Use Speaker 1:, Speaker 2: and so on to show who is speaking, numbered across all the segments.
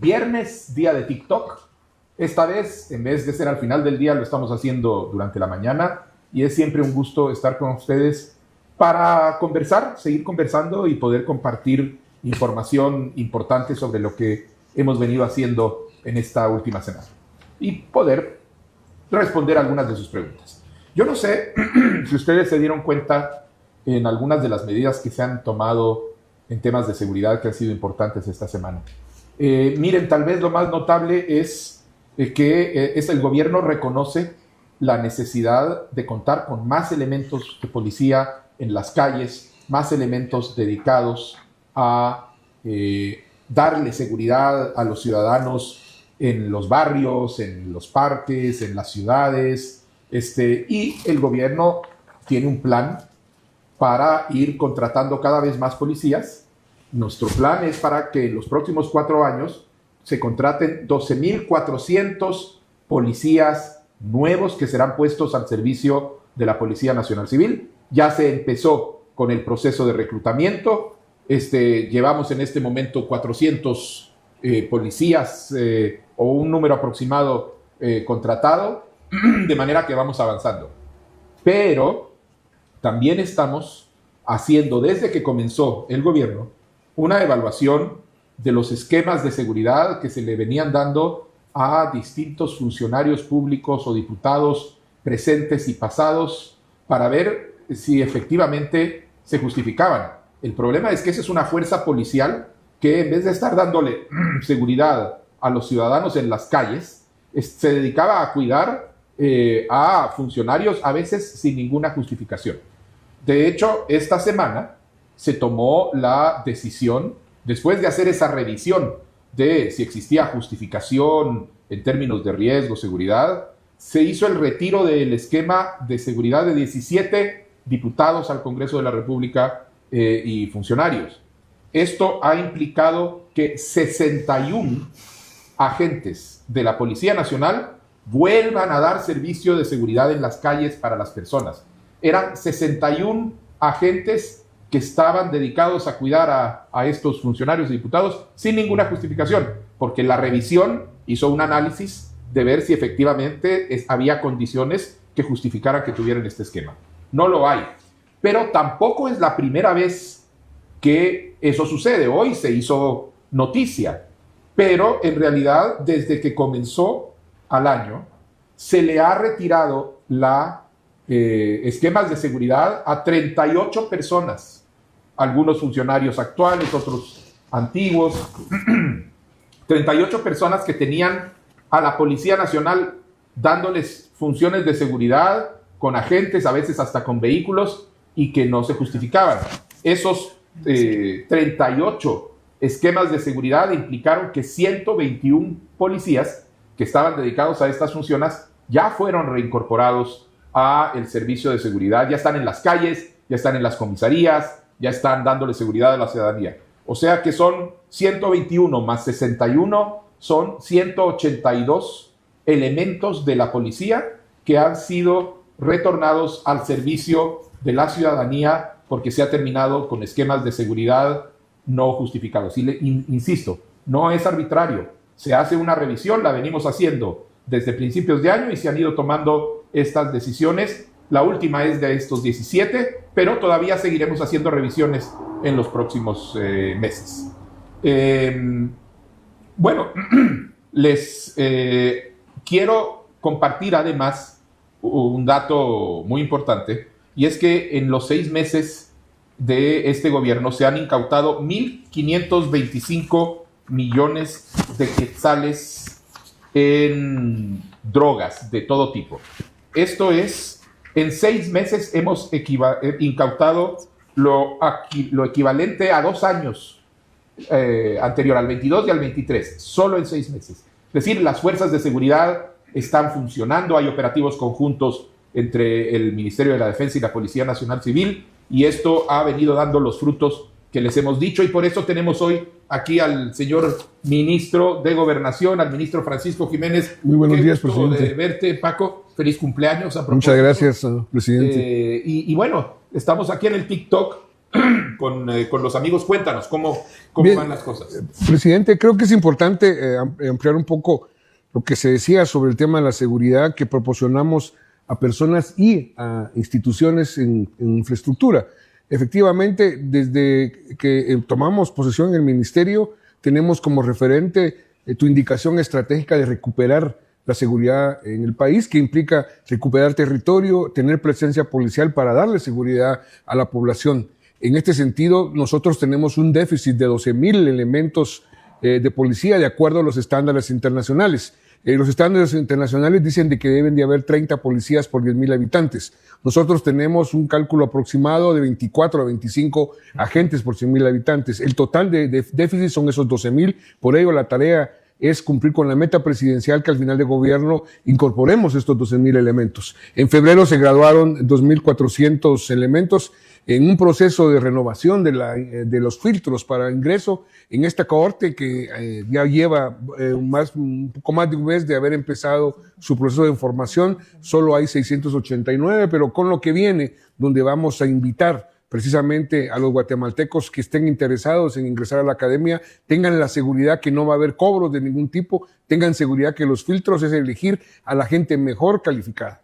Speaker 1: viernes, día de TikTok. Esta vez, en vez de ser al final del día, lo estamos haciendo durante la mañana y es siempre un gusto estar con ustedes para conversar, seguir conversando y poder compartir información importante sobre lo que hemos venido haciendo en esta última semana y poder responder algunas de sus preguntas. Yo no sé si ustedes se dieron cuenta en algunas de las medidas que se han tomado en temas de seguridad que han sido importantes esta semana. Miren, tal vez lo más notable es que el gobierno reconoce la necesidad de contar con más elementos de policía en las calles, más elementos dedicados a darle seguridad a los ciudadanos en los barrios, en los parques, en las ciudades, y el gobierno tiene un plan para ir contratando cada vez más policías. Nuestro plan es para que en los próximos 4 años se contraten 12,400 policías nuevos que serán puestos al servicio de la Policía Nacional Civil. Ya se empezó con el proceso de reclutamiento. Llevamos en este momento 400 policías o un número aproximado contratado, de manera que vamos avanzando. Pero también estamos haciendo, desde que comenzó el gobierno, una evaluación de los esquemas de seguridad que se le venían dando a distintos funcionarios públicos o diputados presentes y pasados para ver si efectivamente se justificaban. El problema es que esa es una fuerza policial que, en vez de estar dándole seguridad a los ciudadanos en las calles, se dedicaba a cuidar a funcionarios a veces sin ninguna justificación. De hecho, esta semana se tomó la decisión, después de hacer esa revisión de si existía justificación en términos de riesgo, seguridad, se hizo el retiro del esquema de seguridad de 17 diputados al Congreso de la República y funcionarios. Esto ha implicado que 61 agentes de la Policía Nacional vuelvan a dar servicio de seguridad en las calles para las personas. Eran 61 agentes que estaban dedicados a cuidar a estos funcionarios y diputados sin ninguna justificación, porque la revisión hizo un análisis de ver si efectivamente había condiciones que justificaran que tuvieran este esquema. No lo hay, pero tampoco es la primera vez que eso sucede. Hoy se hizo noticia, pero en realidad desde que comenzó al año se le ha retirado esquemas de seguridad a 38 personas, algunos funcionarios actuales, otros antiguos, 38 personas que tenían a la Policía Nacional dándoles funciones de seguridad con agentes, a veces hasta con vehículos, y que no se justificaban. Esos 38 esquemas de seguridad implicaron que 121 policías que estaban dedicados a estas funciones ya fueron reincorporados a el servicio de seguridad, ya están en las calles, ya están en las comisarías, ya están dándole seguridad a la ciudadanía. O sea que son 121 más 61, son 182 elementos de la policía que han sido retornados al servicio de la ciudadanía porque se ha terminado con esquemas de seguridad no justificados. Insisto, no es arbitrario. Se hace una revisión, la venimos haciendo desde principios de año y se han ido tomando estas decisiones. La última es de estos 17, pero todavía seguiremos haciendo revisiones en los próximos meses. Bueno, les quiero compartir además un dato muy importante, y es que en los 6 meses de este gobierno se han incautado 1,525 millones de quetzales en drogas de todo tipo. Esto es, en 6 meses hemos incautado lo equivalente a 2 años anterior, al 22 y al 23, solo en 6 meses. Es decir, las fuerzas de seguridad están funcionando, hay operativos conjuntos entre el Ministerio de la Defensa y la Policía Nacional Civil, y esto ha venido dando los frutos que les hemos dicho, y por eso tenemos hoy aquí al señor ministro de Gobernación, al ministro Francisco Jiménez.
Speaker 2: Muy buenos días, presidente.
Speaker 1: De verte, Paco. Feliz cumpleaños.
Speaker 2: Muchas gracias, presidente.
Speaker 1: Y bueno, estamos aquí en el TikTok con los amigos. Cuéntanos, ¿cómo van las cosas?
Speaker 2: Presidente, creo que es importante ampliar un poco lo que se decía sobre el tema de la seguridad que proporcionamos a personas y a instituciones en infraestructura. Efectivamente, desde que tomamos posesión en el ministerio, tenemos como referente tu indicación estratégica de recuperar la seguridad en el país, que implica recuperar territorio, tener presencia policial para darle seguridad a la población. En este sentido, nosotros tenemos un déficit de 12,000 elementos de policía de acuerdo a los estándares internacionales. Los estándares internacionales dicen de que deben de haber 30 policías por 10,000 habitantes. Nosotros tenemos un cálculo aproximado de 24 a 25 agentes por 100,000 habitantes. El total de déficit son esos 12,000. Por ello, la tarea es cumplir con la meta presidencial que al final de gobierno incorporemos estos 12,000 elementos. En febrero se graduaron 2,400 elementos en un proceso de renovación de los filtros para ingreso en esta cohorte que ya lleva un poco más de un mes de haber empezado su proceso de formación. Solo hay 689, pero con lo que viene, donde vamos a invitar precisamente a los guatemaltecos que estén interesados en ingresar a la academia, tengan la seguridad que no va a haber cobros de ningún tipo, tengan seguridad que los filtros es elegir a la gente mejor calificada.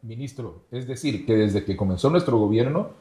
Speaker 1: Ministro, es decir, que desde que comenzó nuestro gobierno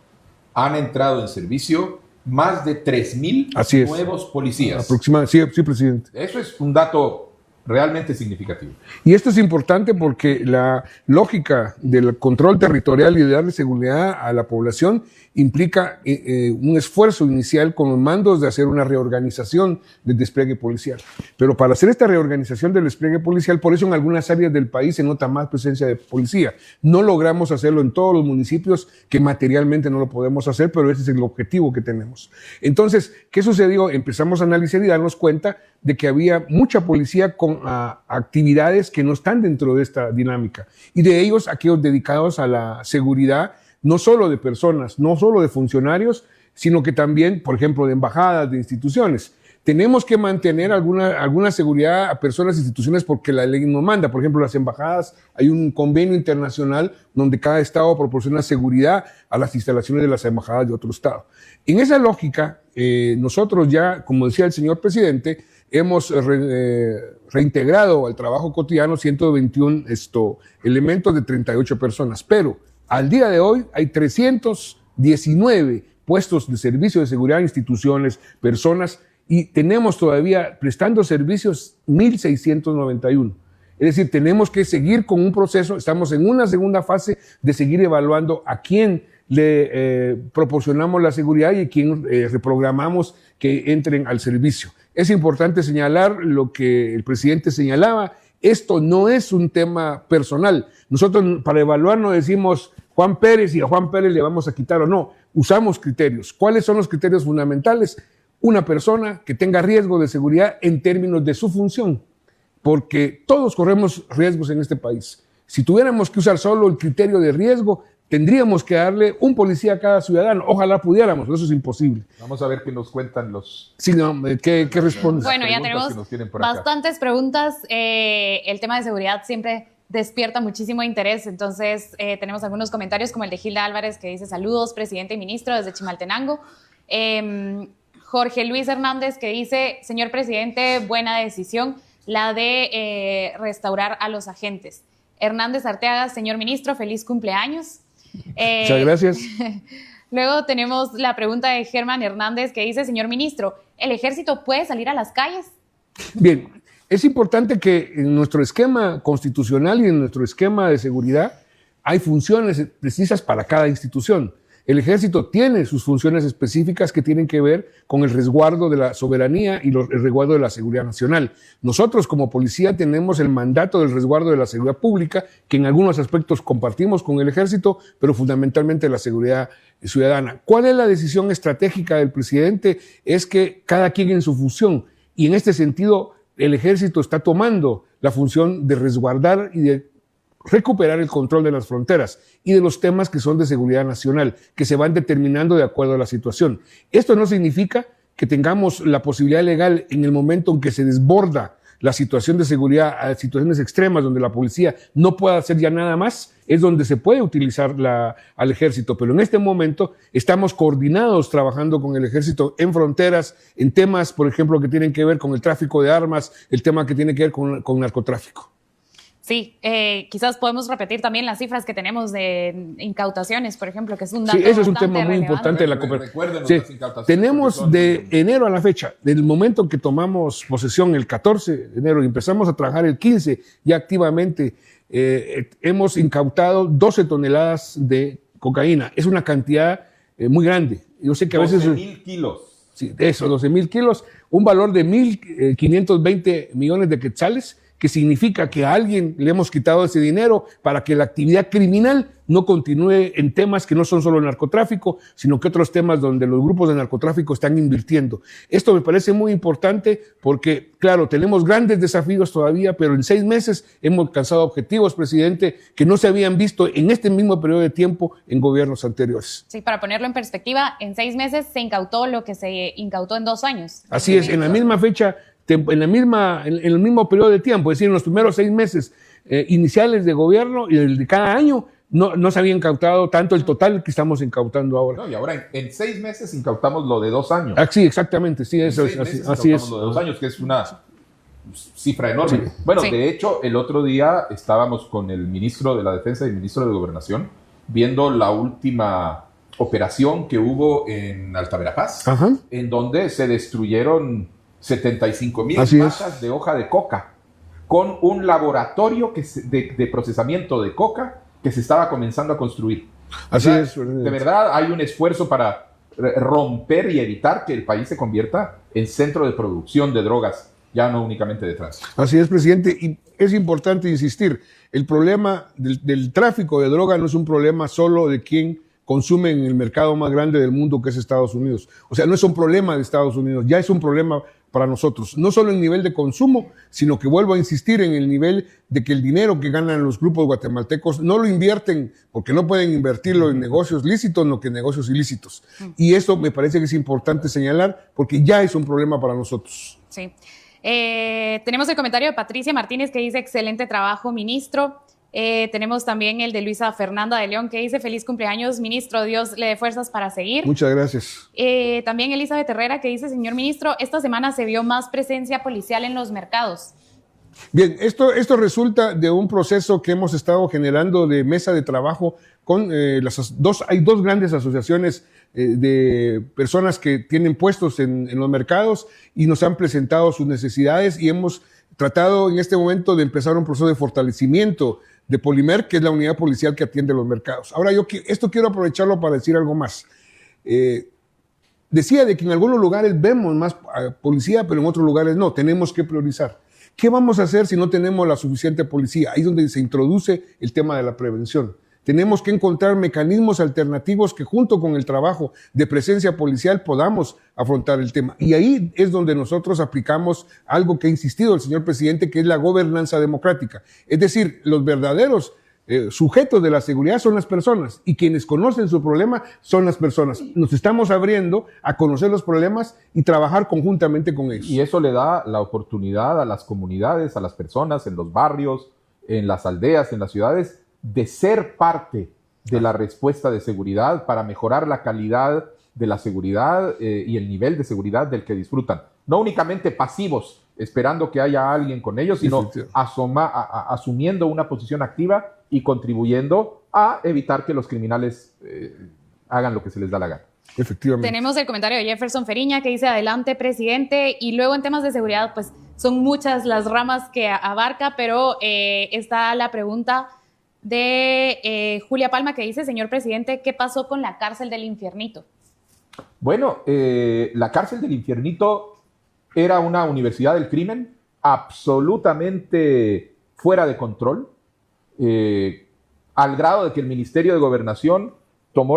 Speaker 1: han entrado en servicio más de 3,000 nuevos policías.
Speaker 2: Aproximadamente, sí, presidente.
Speaker 1: Eso es un dato realmente significativo.
Speaker 2: Y esto es importante porque la lógica del control territorial y de darle seguridad a la población implica un esfuerzo inicial con los mandos de hacer una reorganización del despliegue policial. Pero para hacer esta reorganización del despliegue policial, por eso en algunas áreas del país se nota más presencia de policía. No logramos hacerlo en todos los municipios, que materialmente no lo podemos hacer, pero ese es el objetivo que tenemos. Entonces, ¿qué sucedió? Empezamos a analizar y darnos cuenta de que había mucha policía con actividades que no están dentro de esta dinámica. Y de ellos, aquellos dedicados a la seguridad, no solo de personas, no solo de funcionarios, sino que también, por ejemplo, de embajadas, de instituciones. Tenemos que mantener alguna seguridad a personas e instituciones porque la ley nos manda. Por ejemplo, las embajadas, hay un convenio internacional donde cada estado proporciona seguridad a las instalaciones de las embajadas de otro estado. En esa lógica, nosotros ya, como decía el señor presidente, hemos reintegrado al trabajo cotidiano 121 elementos de 38 personas, pero al día de hoy hay 319 puestos de servicio de seguridad, instituciones, personas, y tenemos todavía prestando servicios 1,691. Es decir, tenemos que seguir con un proceso, estamos en una segunda fase de seguir evaluando a quién le proporcionamos la seguridad y a quién reprogramamos que entren al servicio. Es importante señalar lo que el presidente señalaba, esto no es un tema personal. Nosotros para evaluar no decimos Juan Pérez y a Juan Pérez le vamos a quitar o no, usamos criterios. ¿Cuáles son los criterios fundamentales? Una persona que tenga riesgo de seguridad en términos de su función, porque todos corremos riesgos en este país. Si tuviéramos que usar solo el criterio de riesgo, tendríamos que darle un policía a cada ciudadano. Ojalá pudiéramos, pero eso es imposible.
Speaker 1: Vamos a ver qué nos cuentan los...
Speaker 2: Sí, no, ¿qué respondes?
Speaker 3: Bueno, ya tenemos bastantes preguntas. El tema de seguridad siempre despierta muchísimo interés. Entonces, tenemos algunos comentarios como el de Gilda Álvarez, que dice: saludos, presidente y ministro, desde Chimaltenango. Jorge Luis Hernández, que dice: señor presidente, buena decisión la de restaurar a los agentes. Hernández Arteaga: señor ministro, feliz cumpleaños.
Speaker 2: Muchas gracias.
Speaker 3: Luego tenemos la pregunta de Germán Hernández, que dice: señor ministro, ¿el ejército puede salir a las calles?
Speaker 2: Bien, es importante que en nuestro esquema constitucional y en nuestro esquema de seguridad hay funciones precisas para cada institución. El ejército tiene sus funciones específicas que tienen que ver con el resguardo de la soberanía y el resguardo de la seguridad nacional. Nosotros como policía tenemos el mandato del resguardo de la seguridad pública, que en algunos aspectos compartimos con el ejército, pero fundamentalmente la seguridad ciudadana. ¿Cuál es la decisión estratégica del presidente? Es que cada quien en su función, y en este sentido el ejército está tomando la función de resguardar y de recuperar el control de las fronteras y de los temas que son de seguridad nacional, que se van determinando de acuerdo a la situación. Esto no significa que tengamos la posibilidad legal en el momento en que se desborda la situación de seguridad a situaciones extremas donde la policía no pueda hacer ya nada más, es donde se puede utilizar al ejército. Pero en este momento estamos coordinados trabajando con el ejército en fronteras, en temas, por ejemplo, que tienen que ver con el tráfico de armas, el tema que tiene que ver con narcotráfico.
Speaker 3: Sí, quizás podemos repetir también las cifras que tenemos de incautaciones, por ejemplo, que es un dato
Speaker 2: sí, eso es un tema muy
Speaker 3: relevante.
Speaker 2: importante de la cooperación.
Speaker 1: Recuérdenos
Speaker 2: Sí,
Speaker 1: las incautaciones.
Speaker 2: tenemos de enero a la fecha, del momento que tomamos posesión el 14 de enero y empezamos a trabajar el 15, ya activamente hemos incautado 12 toneladas de cocaína. Es una cantidad muy grande. Yo sé que a veces...
Speaker 1: 12,000 kilos.
Speaker 2: Sí, eso, 12,000 kilos, un valor de 1.520 millones de quetzales, que significa que a alguien le hemos quitado ese dinero para que la actividad criminal no continúe en temas que no son solo narcotráfico, sino que otros temas donde los grupos de narcotráfico están invirtiendo. Esto me parece muy importante porque, claro, tenemos grandes desafíos todavía, pero en 6 meses hemos alcanzado objetivos, presidente, que no se habían visto en este mismo periodo de tiempo en gobiernos anteriores.
Speaker 3: Sí, para ponerlo en perspectiva, en 6 meses se incautó lo que se incautó en 2 años.
Speaker 2: Así es, en la misma fecha, en el mismo periodo de tiempo, es decir, en los primeros 6 meses iniciales de gobierno y el de cada año, no se había incautado tanto el total que estamos incautando ahora.
Speaker 1: No, y ahora en 6 meses incautamos lo de 2 años.
Speaker 2: Sí, exactamente, sí, eso es así es.
Speaker 1: Lo de 2 años, que es una cifra enorme. Sí. Bueno, sí. De hecho, el otro día estábamos con el ministro de la Defensa y el ministro de Gobernación viendo la última operación que hubo en Alta Verapaz, en donde se destruyeron 75,000 matas de hoja de coca con un laboratorio de procesamiento de coca que se estaba comenzando a construir.
Speaker 2: Así es.
Speaker 1: De verdad hay un esfuerzo para romper y evitar que el país se convierta en centro de producción de drogas, ya no únicamente de tránsito.
Speaker 2: Así es, presidente, y es importante insistir, el problema del tráfico de droga no es un problema solo de quien consume en el mercado más grande del mundo, que es Estados Unidos. O sea, no es un problema de Estados Unidos, ya es un problema para nosotros, no solo en nivel de consumo, sino que vuelvo a insistir en el nivel de que el dinero que ganan los grupos guatemaltecos no lo invierten porque no pueden invertirlo en negocios lícitos, no que en negocios ilícitos. Y eso me parece que es importante señalar porque ya es un problema para nosotros.
Speaker 3: Sí. Tenemos el comentario de Patricia Martínez que dice: excelente trabajo, ministro. Tenemos también el de Luisa Fernanda de León que dice: feliz cumpleaños, ministro, Dios le dé fuerzas para seguir.
Speaker 2: Muchas gracias.
Speaker 3: También Elizabeth Herrera que dice: señor ministro, esta semana se vio más presencia policial en los mercados.
Speaker 2: Bien, esto resulta de un proceso que hemos estado generando de mesa de trabajo con hay dos grandes asociaciones de personas que tienen puestos en los mercados y nos han presentado sus necesidades y hemos tratado en este momento de empezar un proceso de fortalecimiento de Polimer, que es la unidad policial que atiende los mercados. Ahora, esto quiero aprovecharlo para decir algo más. Decía de que en algunos lugares vemos más policía, pero en otros lugares no. Tenemos que priorizar. ¿Qué vamos a hacer si no tenemos la suficiente policía? Ahí es donde se introduce el tema de la prevención. Tenemos que encontrar mecanismos alternativos que junto con el trabajo de presencia policial podamos afrontar el tema. Y ahí es donde nosotros aplicamos algo que ha insistido el señor presidente, que es la gobernanza democrática. Es decir, los verdaderos sujetos de la seguridad son las personas y quienes conocen su problema son las personas. Nos estamos abriendo a conocer los problemas y trabajar conjuntamente con ellos.
Speaker 1: Y eso le da la oportunidad a las comunidades, a las personas en los barrios, en las aldeas, en las ciudades, de ser parte de la respuesta de seguridad para mejorar la calidad de la seguridad y el nivel de seguridad del que disfrutan. No únicamente pasivos, esperando que haya alguien con ellos, sino asumiendo una posición activa y contribuyendo a evitar que los criminales hagan lo que se les da la gana.
Speaker 2: Efectivamente.
Speaker 3: Tenemos el comentario de Jefferson Feriña que dice: adelante, presidente. Y luego en temas de seguridad, pues son muchas las ramas que abarca, pero está la pregunta de Julia Palma que dice: señor presidente, ¿qué pasó con la cárcel del Infiernito?
Speaker 1: Bueno, la cárcel del Infiernito era una universidad del crimen absolutamente fuera de control, al grado de que el Ministerio de Gobernación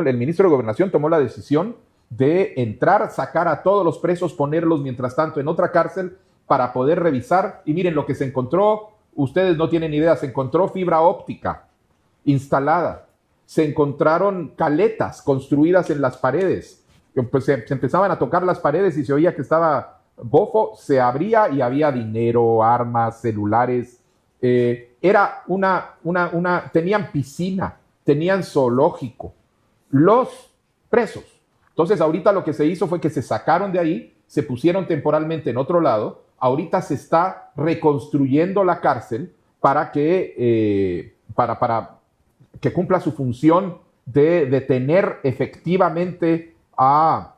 Speaker 1: el ministro de Gobernación tomó la decisión de entrar, sacar a todos los presos, ponerlos mientras tanto en otra cárcel para poder revisar. Y miren lo que se encontró, ustedes no tienen idea, se encontró fibra óptica instalada, se encontraron caletas construidas en las paredes, pues se empezaban a tocar las paredes y se oía que estaba Bofo, se abría y había dinero, armas, celulares. Tenían piscina, tenían zoológico, los presos. Entonces ahorita lo que se hizo fue que se sacaron de ahí, se pusieron temporalmente en otro lado. Ahorita se está reconstruyendo la cárcel para que cumpla su función de detener efectivamente a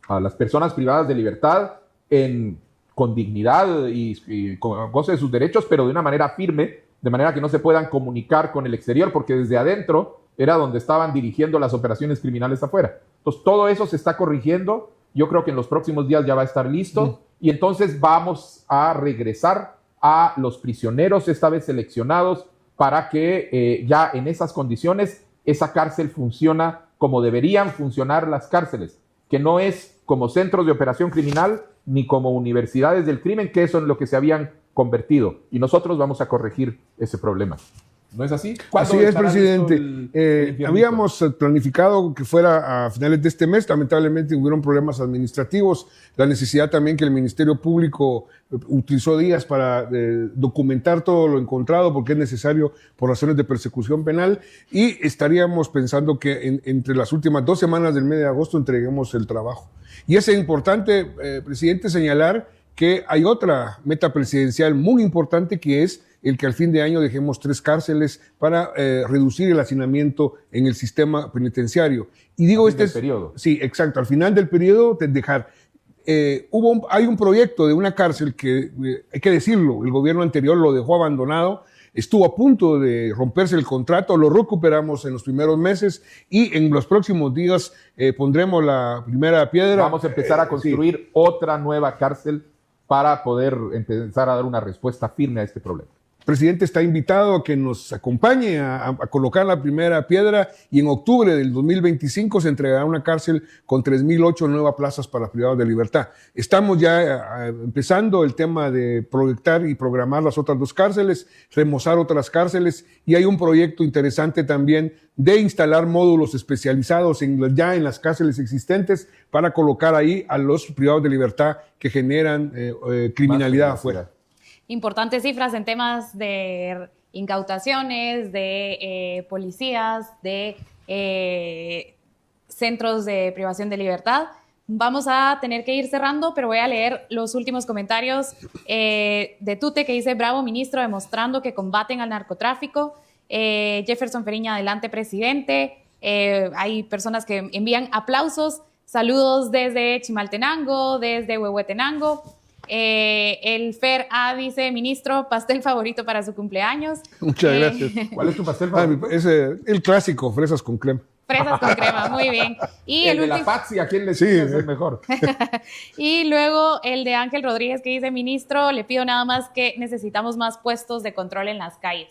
Speaker 1: las personas privadas de libertad con dignidad y con goce de sus derechos, pero de una manera firme, de manera que no se puedan comunicar con el exterior, porque desde adentro era donde estaban dirigiendo las operaciones criminales afuera. Entonces, todo eso se está corrigiendo. Yo creo que en los próximos días ya va a estar listo. Y entonces vamos a regresar a los prisioneros, esta vez seleccionados, para que ya en esas condiciones esa cárcel funciona como deberían funcionar las cárceles, que no es como centros de operación criminal ni como universidades del crimen, que eso es lo que se habían convertido. Y nosotros vamos a corregir ese problema. ¿No es así?
Speaker 2: Así es, presidente. Habíamos planificado que fuera a finales de este mes. Lamentablemente hubieron problemas administrativos. La necesidad también que el Ministerio Público utilizó días para documentar todo lo encontrado, porque es necesario por razones de persecución penal. Y estaríamos pensando que entre las últimas 2 semanas del mes de agosto entreguemos el trabajo. Y es importante, presidente, señalar que hay otra meta presidencial muy importante, que es el que al fin de año dejemos 3 cárceles para reducir el hacinamiento en el sistema penitenciario. Y digo,
Speaker 1: periodo.
Speaker 2: Sí, exacto. Al final del periodo, dejar. Hay un proyecto de una cárcel que, hay que decirlo, el gobierno anterior lo dejó abandonado. Estuvo a punto de romperse el contrato, lo recuperamos en los primeros meses y en los próximos días pondremos la primera piedra.
Speaker 1: Vamos a empezar a construir otra nueva cárcel para poder empezar a dar una respuesta firme a este problema.
Speaker 2: El presidente está invitado a que nos acompañe a colocar la primera piedra, y en octubre del 2025 se entregará una cárcel con 3.008 nuevas plazas para privados de libertad. Estamos ya empezando el tema de proyectar y programar las otras 2 cárceles, remozar otras cárceles, y hay un proyecto interesante también de instalar módulos especializados ya en las cárceles existentes para colocar ahí a los privados de libertad que generan criminalidad afuera.
Speaker 3: Importantes cifras en temas de incautaciones, de policías, de centros de privación de libertad. Vamos a tener que ir cerrando, pero voy a leer los últimos comentarios de Tute, que dice: bravo ministro, demostrando que combaten al narcotráfico. Jefferson Feriña, adelante presidente. Hay personas que envían aplausos. Saludos desde Chimaltenango, desde Huehuetenango. El Fer A dice: ministro, pastel favorito para su cumpleaños.
Speaker 2: Muchas gracias.
Speaker 1: ¿Cuál es tu pastel favorito?
Speaker 2: Es el clásico, fresas con crema.
Speaker 3: Fresas con crema, muy bien. Y
Speaker 1: el de la Paxi, ¿a quién le sigue? Es el mejor.
Speaker 3: Y luego el de Ángel Rodríguez, que dice: ministro, le pido nada más que necesitamos más puestos de control en las calles.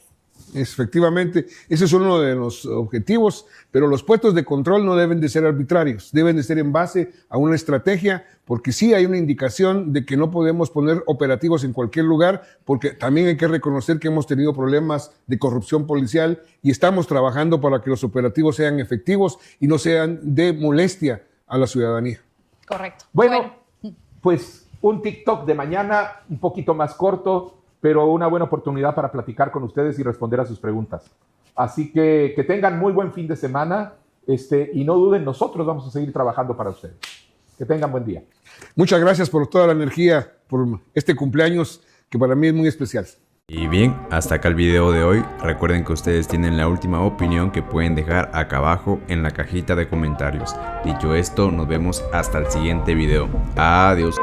Speaker 2: Efectivamente, ese es uno de los objetivos, pero los puestos de control no deben de ser arbitrarios, deben de ser en base a una estrategia, porque sí hay una indicación de que no podemos poner operativos en cualquier lugar, porque también hay que reconocer que hemos tenido problemas de corrupción policial y estamos trabajando para que los operativos sean efectivos y no sean de molestia a la ciudadanía.
Speaker 3: Correcto.
Speaker 1: Bueno, pues un TikTok de mañana un poquito más corto, pero una buena oportunidad para platicar con ustedes y responder a sus preguntas. Así que tengan muy buen fin de semana y no duden, nosotros vamos a seguir trabajando para ustedes. Que tengan buen día.
Speaker 2: Muchas gracias por toda la energía, por este cumpleaños que para mí es muy especial.
Speaker 4: Y bien, hasta acá el video de hoy. Recuerden que ustedes tienen la última opinión que pueden dejar acá abajo en la cajita de comentarios. Dicho esto, nos vemos hasta el siguiente video. Adiós.